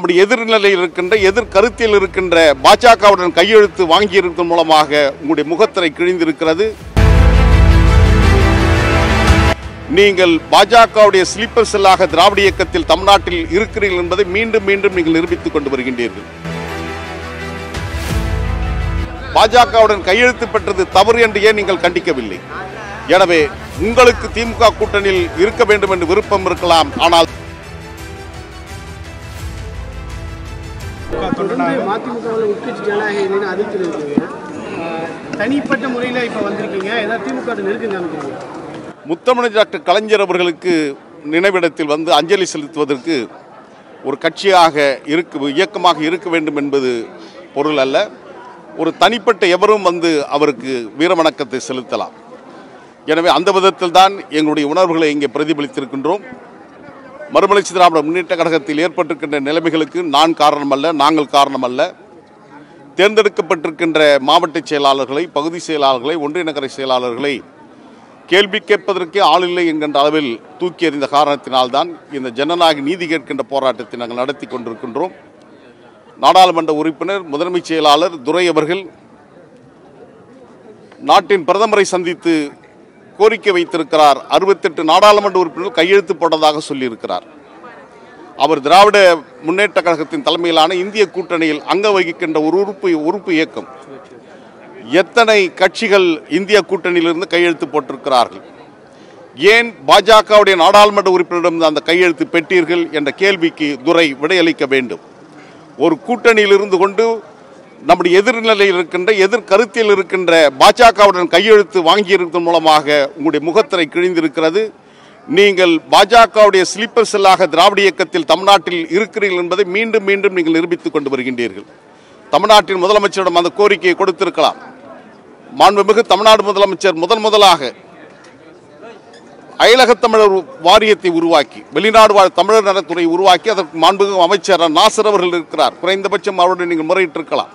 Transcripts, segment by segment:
நம்முடைய எதிர்நிலையில் இருக்கின்ற எதிர்கருத்தில் இருக்கின்ற பாஜகவுடன் கையெழுத்து வாங்கியிருப்பதன் மூலமாக உங்களுடைய முகத்திரை கிழிந்திருக்கிறது. நீங்கள் பாஜகவுடைய ஸ்லீப்பர் செல்லாக திராவிட இயக்கத்தில் தமிழ்நாட்டில் இருக்கிறீர்கள் என்பதை மீண்டும் மீண்டும் நீங்கள் நிரூபித்துக் கொண்டு வருகின்றீர்கள். பாஜகவுடன் கையெழுத்து பெற்றது தவறு என்று ஏன் நீங்கள் கண்டிக்கவில்லை? எனவே உங்களுக்கு திமுக கூட்டணியில் இருக்க வேண்டும் என்று விருப்பம் இருக்கலாம். ஆனால் தனிப்பட்ட முறையில் இப்ப வந்திருக்கீங்க, ஏதாவது திமுக நெருக்கங்க? முத்தமிழ் டாக்டர் கலைஞர் அவர்களுக்கு நினைவிடத்தில் வந்து அஞ்சலி செலுத்துவதற்கு ஒரு கட்சியாக இயக்கமாக இருக்க வேண்டும் என்பது பொருள் அல்ல. ஒரு தனிப்பட்ட எவரும் வந்து அவருக்கு வீரவணக்கத்தை செலுத்தலாம். எனவே அந்த விதத்தில் தான் எங்களுடைய உணர்வுகளை இங்கே பிரதிபலித்திருக்கின்றோம். மறுமலர்ச்சி திராவிட முன்னேற்ற கழகத்தில் ஏற்பட்டிருக்கின்ற நிலைமைகளுக்கு நான் காரணம் அல்ல, நாங்கள் காரணம் அல்ல. தேர்ந்தெடுக்கப்பட்டிருக்கின்ற மாவட்ட செயலாளர்களை, பகுதி செயலாளர்களை, ஒன்றிய நகர செயலாளர்களை கேள்வி கேட்பதற்கே ஆளில்லை என்கின்ற அளவில் தூக்கி எறிந்த காரணத்தினால்தான் இந்த ஜனநாயக நீதி கேட்கின்ற போராட்டத்தை நாங்கள் நடத்தி கொண்டிருக்கின்றோம். நாடாளுமன்ற உறுப்பினர் முதன்மை செயலாளர் துரை அவர்கள் நாட்டின் பிரதமரை சந்தித்து கோரிக்கை வைத்திருக்கிறார். 68 நாடாளுமன்ற உறுப்பினர்கள் கையெழுத்து போட்டதாக சொல்லியிருக்கிறார். அவர் திராவிட முன்னேற்ற கழகத்தின் தலைமையிலான இந்திய கூட்டணியில் அங்க வகிக்கின்ற ஒரு உறுப்பு இயக்கம். எத்தனை கட்சிகள் இந்திய கூட்டணியிலிருந்து கையெழுத்து போட்டிருக்கிறார்கள்? ஏன் பாஜகவுடைய நாடாளுமன்ற உறுப்பினரிடம் அந்த கையெழுத்து பெற்றீர்கள் என்ற கேள்விக்கு துரை விடையளிக்க வேண்டும். ஒரு கூட்டணியில் இருந்து கொண்டு நம்முடைய எதிர்நிலையில் இருக்கின்ற எதிர்கருத்தில் இருக்கின்ற பாஜகவுடன் கையெழுத்து வாங்கியிருப்பதன் மூலமாக உங்களுடைய முகத்திரை கிழிந்திருக்கிறது. நீங்கள் பாஜகவுடைய ஸ்லீப்பர் செல்லாக திராவிட இயக்கத்தில் தமிழ்நாட்டில் இருக்கிறீர்கள் என்பதை மீண்டும் மீண்டும் நீங்கள் நிரூபித்துக் கொண்டு வருகின்றீர்கள். தமிழ்நாட்டின் முதலமைச்சரிடம் அந்த கோரிக்கையை கொடுத்திருக்கலாம். மாண்புமிகு தமிழ்நாடு முதலமைச்சர் முதலாக அயலக தமிழர் வாரியத்தை உருவாக்கி, வெளிநாடு வாழ் தமிழர் நலத்துறை உருவாக்கி, அதற்கு மாண்புமிகு அமைச்சர் நாசர் அவர்கள் இருக்கிறார். குறைந்தபட்சம் அவருடன் நீங்கள் முறையிட்டிருக்கலாம்.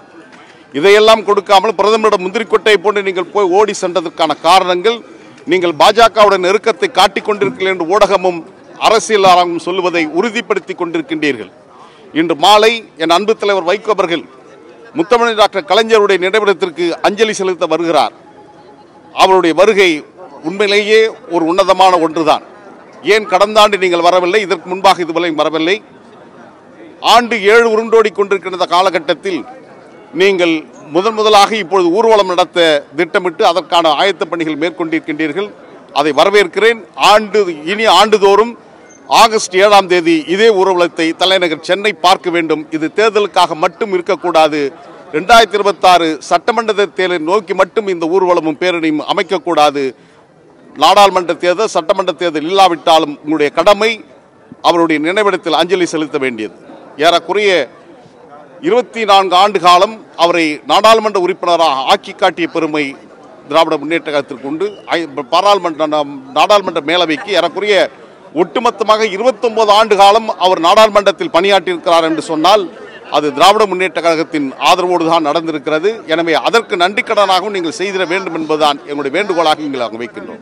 இதையெல்லாம் கொடுக்காமல் பிரதமரிடம் முந்திரிக்கொட்டையை போன்று நீங்கள் போய் ஓடி சென்றதற்கான காரணங்கள், நீங்கள் பாஜகவுடன் நெருக்கத்தை காட்டிக் கொண்டிருக்கிறீர்கள் என்று ஊடகமும் அரசியலாளரும் சொல்லுவதை உறுதிப்படுத்திக் கொண்டிருக்கின்றீர்கள். இன்று மாலை என் அன்பு தலைவர் வைகோ அவர்கள் முத்தமிழ் டாக்டர் கலைஞருடைய நினைவிடத்திற்கு அஞ்சலி செலுத்த வருகிறார். அவருடைய வருகை உண்மையிலேயே ஒரு உன்னதமான ஒன்றுதான். ஏன் கடந்த ஆண்டு நீங்கள் வரவில்லை? இதற்கு முன்பாக இதுவரை வரவில்லை. ஆண்டு 7 உருண்டோடி கொண்டிருக்கின்ற காலகட்டத்தில் நீங்கள் முதலாக இப்பொழுது ஊர்வலம் நடத்த திட்டமிட்டு அதற்கான ஆயத்த பணிகள் மேற்கொண்டிருக்கின்றீர்கள். அதை வரவேற்கிறேன். இனி ஆண்டுதோறும் ஆகஸ்ட் 7ஆம் தேதி இதே ஊர்வலத்தை தலைநகர் சென்னை பார்க்க வேண்டும். இது தேர்தலுக்காக மட்டும் இருக்கக்கூடாது. 2026 சட்டமன்ற தேர்தலை நோக்கி மட்டும் இந்த ஊர்வலமும் பேரணியும் அமைக்கக்கூடாது. நாடாளுமன்ற தேர்தல், சட்டமன்ற தேர்தல் இல்லாவிட்டாலும் உங்களுடைய கடமை அவருடைய நினைவிடத்தில் அஞ்சலி செலுத்த வேண்டியது. ஏறக்குறைய 24 ஆண்டு காலம் அவரை நாடாளுமன்ற உறுப்பினராக ஆக்கி காட்டிய பெருமை திராவிட முன்னேற்ற கழகத்திற்கு உண்டு. நாடாளுமன்ற மேலவைக்கு ஏறக்குறைய ஒட்டுமொத்தமாக 29 ஆண்டு காலம் அவர் நாடாளுமன்றத்தில் பணியாற்றியிருக்கிறார் என்று சொன்னால் அது திராவிட முன்னேற்ற கழகத்தின் ஆதரவோடு தான் நடந்திருக்கிறது. எனவே அதற்கு நன்றி கடனாகவும் நீங்கள் செய்திட வேண்டும் என்பதுதான் எங்களுடைய வேண்டுகோளாக நீங்கள் அங்கு வைக்கின்றோம்.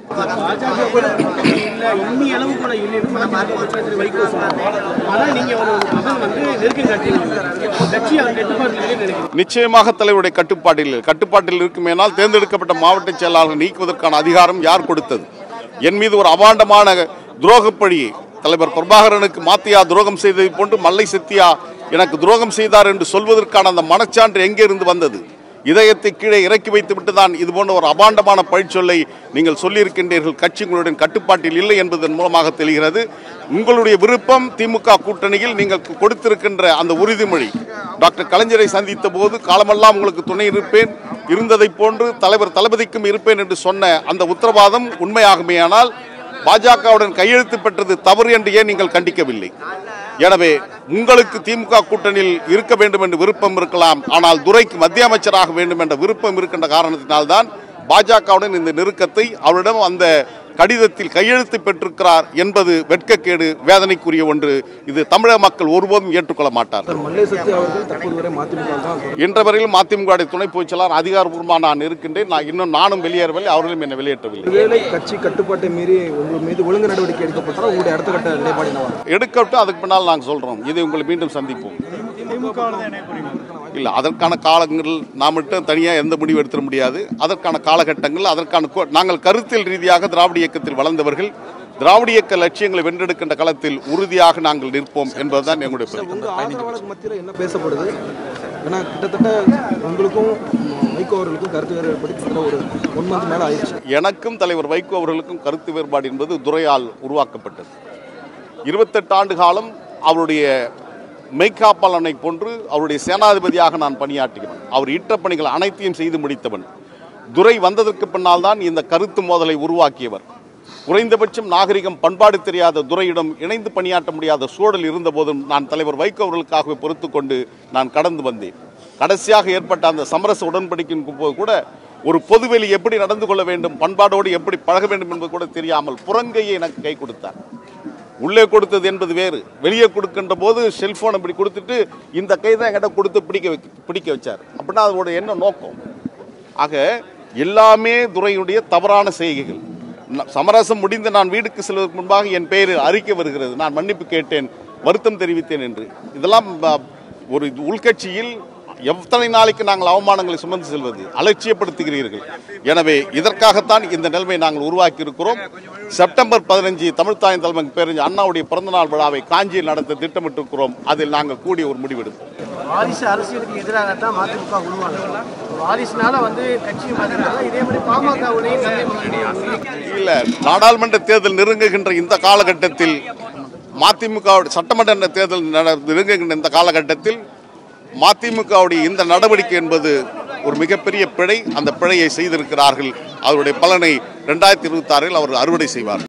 நிச்சயமாக தலைவருடைய கட்டுப்பாட்டில் இருக்குமேனால் தேர்ந்தெடுக்கப்பட்ட மாவட்ட செயலாளர்கள் நீக்குவதற்கான அதிகாரம் யார் கொடுத்தது? என் மீது ஒரு அபாண்டமான துரோகப்பழியை தலைவர் பிரபாகரனுக்கு மாத்தியா துரோகம் செய்ததை போன்று மல்லை சத்தியா எனக்கு துரோகம் செய்தார் என்று சொல்வதற்கான அந்த மனச்சான்று எங்கே இருந்து வந்தது? இதயத்தை கீழே இறக்கி வைத்து விட்டுதான் இது போன்ற ஒரு அபாண்டமான பழிச்சொல்லை நீங்கள் சொல்லியிருக்கின்றீர்கள். கட்சி உங்களுடைய கட்டுப்பாட்டில் இல்லை என்பதன் மூலமாக தெரிகிறது. உங்களுடைய விருப்பம் திமுக கூட்டணியில் நீங்கள் கொடுத்திருக்கின்ற அந்த உறுதிமொழி, டாக்டர் கலைஞரை சந்தித்த போது காலமெல்லாம் உங்களுக்கு துணை இருந்ததை போன்று தலைவர் தளபதிக்கும் இருப்பேன் என்று சொன்ன அந்த உத்தரவாதம் உண்மையாகுமேயானால் பாஜகவுடன் கையெழுத்து பெற்றது தவறு என்று ஏன் நீங்கள் கண்டிக்கவில்லை? எனவே உங்களுக்கு திமுக கூட்டணியில் இருக்க வேண்டும் என்று விருப்பம் இருக்கலாம். ஆனால் துரைக்கு மத்திய அமைச்சராக வேண்டும் என்ற விருப்பம் இருக்கின்ற காரணத்தினால்தான் பாஜகவுடன் இந்த நெருக்கத்தை, அவரிடம் அந்த கடிதத்தில் கையெழுத்து பெற்றிருக்கிறார் என்பது வெட்கக்கேடு, வேதனைக்குரிய ஒன்று. இது தமிழக மக்கள் ஒருபோதும் ஏற்றுக்கொள்ள மாட்டார்கள். இன்ற வரையில் மதிமுக துணை பொதுச் செயலாளர் அதிகாரப்பூர்வமாக நான் இருக்கின்றேன். நானும் வெளியேறவில்லை, அவர்களும் என்னை வெளியேற்றவில்லை. கட்சி கட்டுப்பாட்டை மீறி உங்கள் மீது ஒழுங்கு நடவடிக்கை எடுக்கப்பட்டால் உங்களுடைய அடுத்த கட்ட நிலைப்பாடு எடுக்கட்டும். அதுக்கு பின்னால் நாங்கள் சொல்றோம், இதை உங்களை மீண்டும் சந்திப்போம். இல்லை, அதற்கான காலங்கள் நாம் மட்டும் தனியாக எந்த முடிவு எடுத்துட முடியாது. அதற்கான காலகட்டங்கள், அதற்கான நாங்கள் கருத்தியல் ரீதியாக திராவிட இயக்கத்தில் வளர்ந்தவர்கள். திராவிட இயக்க லட்சியங்களை வென்றெடுக்கின்ற களத்தில் உறுதியாக நாங்கள் நிற்போம் என்பதுதான் எங்களுடைய மத்தியில் என்ன பேசப்படுது. ஏன்னா கிட்டத்தட்ட உங்களுக்கும் வைகோ அவர்களுக்கும் கருத்து வேறுபாடு ஒரு 1 மந்த் மேலே ஆயிடுச்சு. எனக்கும் தலைவர் வைகோ அவர்களுக்கும் கருத்து வேறுபாடு என்பது துரையால் உருவாக்கப்பட்டது. 28 ஆண்டு காலம் அவருடைய மெய்காப்பாளனை போன்று அவருடைய சேனாதிபதியாக நான் பணியாற்றுகிறேன். அவர் இட்ட பணிகள் அனைத்தையும் செய்து முடித்தவன். துரை வந்ததற்கு பின்னால் தான் இந்த கருத்து மோதலை உருவாக்கியவர். குறைந்தபட்சம் நாகரிகம், பண்பாடு தெரியாத துரையிடம் இணைந்து பணியாற்ற முடியாத சூழல் இருந்த போதும் நான் தலைவர் வைகோ அவர்களுக்காகவே பொறுத்து கொண்டு நான் கடந்து வந்தேன். கடைசியாக ஏற்பட்ட அந்த சமரச உடன்படிக்கையின் போது கூட ஒரு பொதுவெளி எப்படி நடந்து கொள்ள வேண்டும், பண்பாடோடு எப்படி பழக வேண்டும் என்பது கூட தெரியாமல் புறங்கையை எனக்கு கை கொடுத்தார். உள்ளே கொடுத்தது என்பது வேறு, வெளியே கொடுக்கின்ற போது செல்போன் இப்படி கொடுத்துட்டு இந்த கை தான் என்கிட்ட கொடுத்து பிடிக்க வச்சார். அப்படின்னா அதோட என்ன நோக்கம்? ஆக எல்லாமே துரையுடைய தவறான செய்கைகள். சமரசம் முடிந்து நான் வீட்டுக்கு செல்வதற்கு முன்பாக என் பெயர் அறிக்கை வருகிறது, நான் மன்னிப்பு கேட்டேன், வருத்தம் தெரிவித்தேன் என்று. இதெல்லாம் ஒரு உள்கட்சியில் எத்தனை நாளைக்கு நாங்கள் அவமானங்களை சுமந்து செல்வது? அலட்சியப்படுத்துகிறீர்கள். எனவே இதற்காகத்தான் இந்த நிலைமை நாங்கள் உருவாக்கி இருக்கிறோம். செப்டம்பர் 15 தமிழ்த்தாய் தலைமை பேரறிஞர் அண்ணாவுடைய பிறந்தநாள் விழாவை காஞ்சியில் நடத்த திட்டமிட்டிருக்கிறோம். அதில் நாங்கள் கூடிய ஒரு முடிவெடுப்போம். வாரிசு அரசியலுக்கு எதிராகத்தான் மதிமுக உருவானது. வாரிசுனால கட்சி இதே மாதிரி பாமகவுடைய இல்ல, நாடாளுமன்ற தேர்தல் நெருங்குகின்ற இந்த காலகட்டத்தில், மதிமுக சட்டமன்ற தேர்தல் நெருங்குகின்ற இந்த காலகட்டத்தில் மதிமுகவுடைய இந்த நடவடிக்கை என்பது ஒரு மிகப்பெரிய பிழை. அந்த பிழையை செய்திருக்கிறார்கள். அவருடைய பலனை 2026 அவர் அறுவடை செய்வார்.